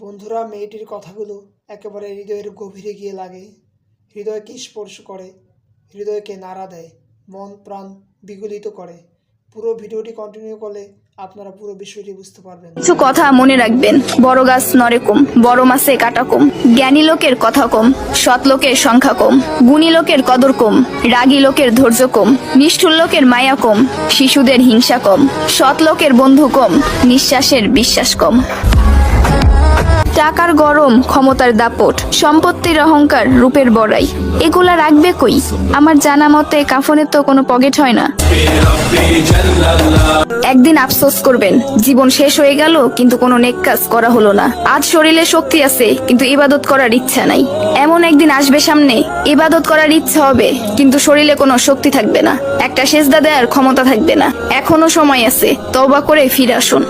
বন্ধুরা, মেয়েটির কথাগুলো একেবারে হৃদয়ের গভীরে গিয়ে লাগে, হৃদয়কে স্পর্শ করে, হৃদয়কে নাড়া দেয়, মন প্রাণ বিগলিত করে। পুরো ভিডিওটি কন্টিনিউ করলে আপনারা পুরো বিষয়টি বুঝতে পারবেন। কিছু কথা মনে রাখবেন, বড় গাছ নড়ে কম, বড় মাছে কাটা কম, জ্ঞানী লোকের কথা কম, সৎ লোকের সংখ্যা কম, গুণী লোকের কদর কম, রাগী লোকের ধৈর্য কম, নিষ্ঠুর লোকের মায়া কম, শিশুদের হিংসা কম, সৎ লোকের বন্ধু কম, নিঃশ্বাসের বিশ্বাস কম। টাকার গরম, ক্ষমতার দাপট, সম্পত্তির অহংকার, রূপের বড়াই, এগুলা রাখবে কই? আমার জানা মতে কাফনের তো কোনো পকেট হয় না। একদিন আফসোস করবেন, জীবন শেষ হয়ে গেল কিন্তু কোনো নেক কাজ করা হলো না। আজ শরীরে শক্তি আছে কিন্তু ইবাদত করার ইচ্ছা নাই। এমন একদিন আসবে সামনে, ইবাদত করার ইচ্ছা হবে কিন্তু শরীরে কোনো শক্তি থাকবে না, একটা সেজদা দেওয়ার ক্ষমতা থাকবে না। এখনো সময় আছে, তওবা করে ফিরে আসুন।